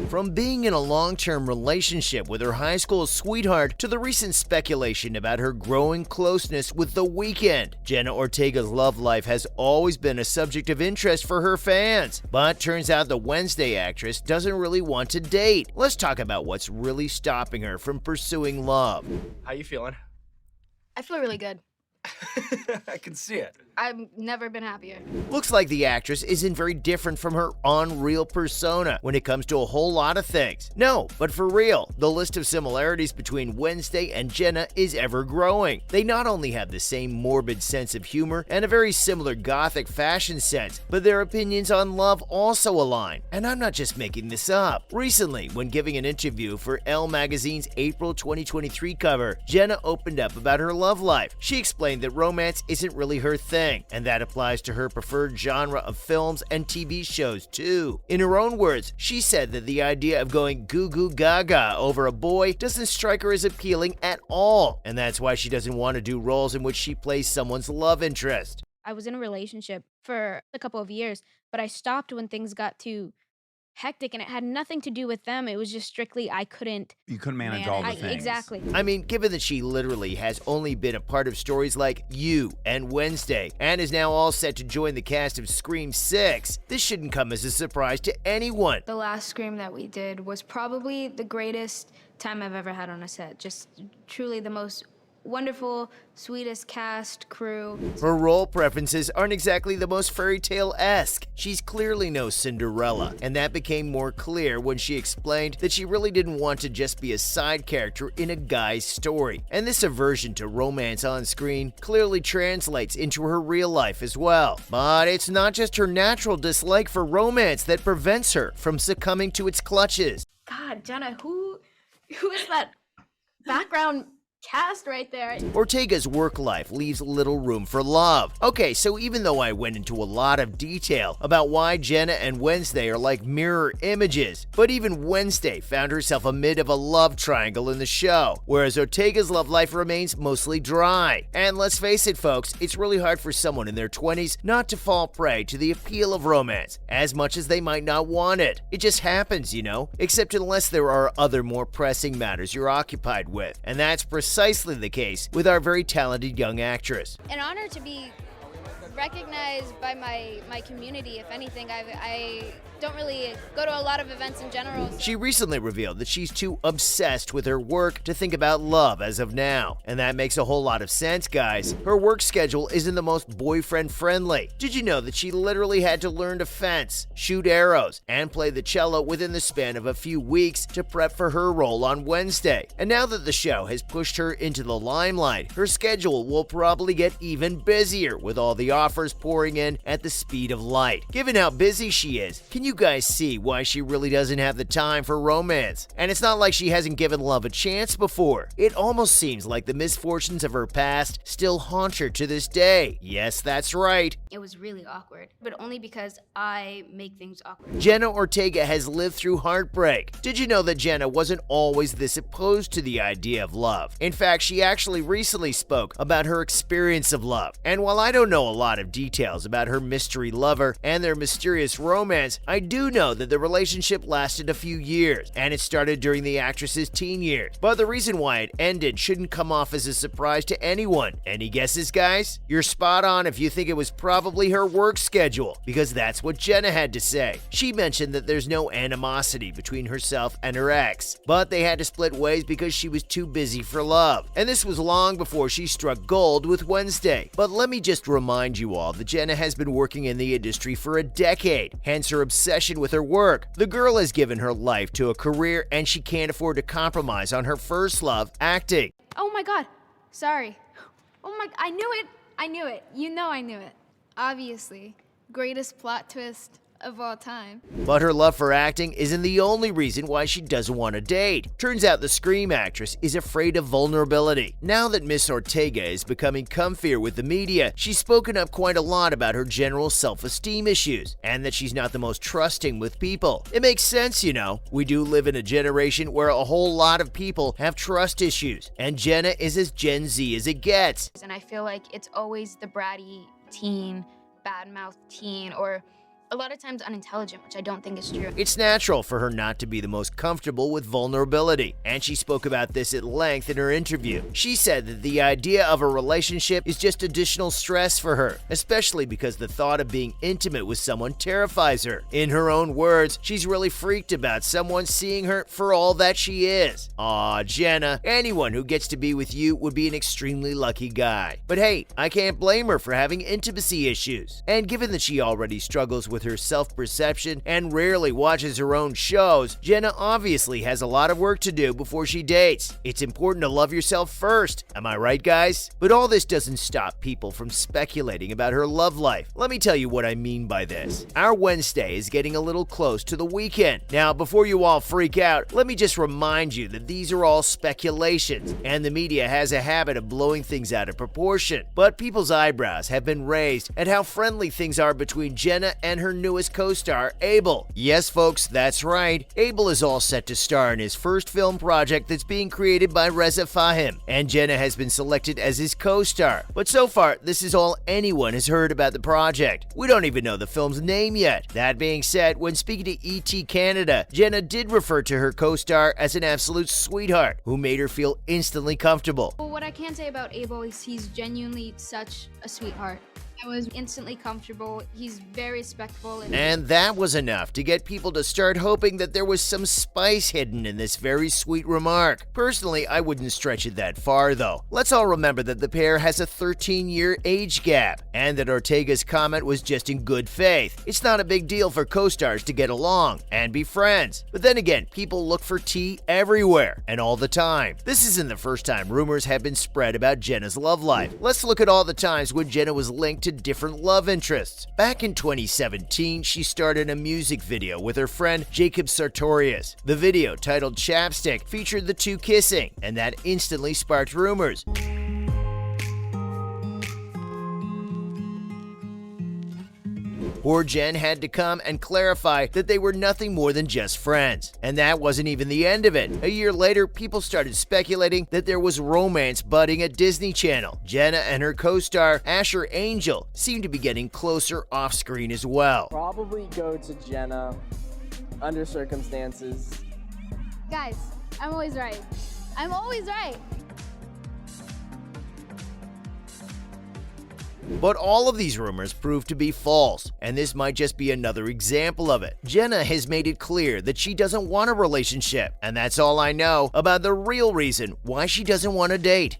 From being in a long-term relationship with her high school sweetheart to the recent speculation about her growing closeness with The Weeknd, Jenna Ortega's love life has always been a subject of interest for her fans. But turns out the Wednesday actress doesn't really want to date. Let's talk about what's really stopping her from pursuing love. How you feeling? I feel really good. I can see it. I've never been happier. Looks like the actress isn't very different from her on-real persona when it comes to a whole lot of things. No, but for real, the list of similarities between Wednesday and Jenna is ever growing. They not only have the same morbid sense of humor and a very similar gothic fashion sense, but their opinions on love also align. And I'm not just making this up. Recently, when giving an interview for Elle magazine's April 2023 cover, Jenna opened up about her love life. She explained that romance isn't really her thing, and that applies to her preferred genre of films and TV shows too. In her own words, she said that the idea of going goo goo gaga over a boy doesn't strike her as appealing at all, and that's why she doesn't want to do roles in which she plays someone's love interest. I was in a relationship for a couple of years, but I stopped when things got too hectic, and it had nothing to do with them. It was just strictly I couldn't You couldn't manage all the things. Exactly. I mean, given that she literally has only been a part of stories like You and Wednesday, and is now all set to join the cast of Scream 6, this shouldn't come as a surprise to anyone. The last Scream that we did was probably the greatest time I've ever had on a set. Just truly the most wonderful, sweetest cast, crew. Her role preferences aren't exactly the most fairy tale-esque. She's clearly no Cinderella, and that became more clear when she explained that she really didn't want to just be a side character in a guy's story. And this aversion to romance on screen clearly translates into her real life as well. But it's not just her natural dislike for romance that prevents her from succumbing to its clutches. God, Jenna, who is that background cast right there? Ortega's work life leaves little room for love. Okay, so even though I went into a lot of detail about why Jenna and Wednesday are like mirror images, but even Wednesday found herself amid of a love triangle in the show, whereas Ortega's love life remains mostly dry. And let's face it, folks, it's really hard for someone in their 20s not to fall prey to the appeal of romance, as much as they might not want it. It just happens, you know, except unless there are other more pressing matters you're occupied with. And that's precisely the case with our very talented young actress. An honor to be recognized by my community. If anything, I don't really go to a lot of events in general. She recently revealed that she's too obsessed with her work to think about love as of now. And that makes a whole lot of sense, guys. Her work schedule isn't the most boyfriend-friendly. Did you know that she literally had to learn to fence, shoot arrows, and play the cello within the span of a few weeks to prep for her role on Wednesday? And now that the show has pushed her into the limelight, her schedule will probably get even busier with all the offers pouring in at the speed of light. Given how busy she is, can you guys see why she really doesn't have the time for romance? And it's not like she hasn't given love a chance before. It almost seems like the misfortunes of her past still haunt her to this day. Yes, that's right. It was really awkward, but only because I make things awkward. Jenna Ortega has lived through heartbreak. Did you know that Jenna wasn't always this opposed to the idea of love? In fact, she actually recently spoke about her experience of love. And while I don't know a lot of details about her mystery lover and their mysterious romance, I do know that the relationship lasted a few years, and it started during the actress's teen years. But the reason why it ended shouldn't come off as a surprise to anyone. Any guesses, guys? You're spot on if you think it was probably her work schedule, because that's what Jenna had to say. She mentioned that there's no animosity between herself and her ex, but they had to split ways because she was too busy for love. And this was long before she struck gold with Wednesday. But let me just remind you all that Jenna has been working in the industry for a decade, hence her obsession with her work. The girl has given her life to a career, and she can't afford to compromise on her first love, acting. Oh my God, sorry. Oh my, I knew it. I knew it. You know I knew it. Obviously, greatest plot twist of all time. But her love for acting isn't the only reason why she doesn't want to date. Turns out the Scream actress is afraid of vulnerability. Now that Miss Ortega is becoming comfier with the media, she's spoken up quite a lot about her general self-esteem issues, and that she's not the most trusting with people. It makes sense, you know. We do live in a generation where a whole lot of people have trust issues, and Jenna is as Gen Z as it gets. And I feel like it's always the bratty teen, bad-mouthed teen, or a lot of times unintelligent, which I don't think is true. It's natural for her not to be the most comfortable with vulnerability, and she spoke about this at length in her interview. She said that the idea of a relationship is just additional stress for her, especially because the thought of being intimate with someone terrifies her. In her own words, she's really freaked about someone seeing her for all that she is. Aw, Jenna, anyone who gets to be with you would be an extremely lucky guy. But hey, I can't blame her for having intimacy issues. And given that she already struggles with her self-perception and rarely watches her own shows, Jenna obviously has a lot of work to do before she dates. It's important to love yourself first, am I right, guys? But all this doesn't stop people from speculating about her love life. Let me tell you what I mean by this. Our Wednesday is getting a little close to the weekend. Now, before you all freak out, let me just remind you that these are all speculations, and the media has a habit of blowing things out of proportion. But people's eyebrows have been raised at how friendly things are between Jenna and her newest co-star, Abel. Yes, folks, that's right. Abel is all set to star in his first film project that's being created by Reza Fahim, and Jenna has been selected as his co-star. But so far, this is all anyone has heard about the project. We don't even know the film's name yet. That being said, when speaking to ET Canada, Jenna did refer to her co-star as an absolute sweetheart who made her feel instantly comfortable. Well, what I can say about Abel is he's genuinely such a sweetheart. I was instantly comfortable. He's very respectful. And that was enough to get people to start hoping that there was some spice hidden in this very sweet remark. Personally, I wouldn't stretch it that far, though. Let's all remember that the pair has a 13-year age gap, and that Ortega's comment was just in good faith. It's not a big deal for co-stars to get along and be friends. But then again, people look for tea everywhere and all the time. This isn't the first time rumors have been spread about Jenna's love life. Let's look at all the times when Jenna was linked to different love interests. Back in 2017, she starred in a music video with her friend Jacob Sartorius. The video, titled Chapstick, featured the two kissing, and that instantly sparked rumors. Poor Jen had to come and clarify that they were nothing more than just friends. And that wasn't even the end of it. A year later, people started speculating that there was romance budding at Disney Channel. Jenna and her co-star, Asher Angel, seemed to be getting closer off-screen as well. Probably go to Jenna under circumstances. Guys, I'm always right. I'm always right. But all of these rumors proved to be false, and this might just be another example of it. Jenna has made it clear that she doesn't want a relationship, and that's all I know about the real reason why she doesn't want to date.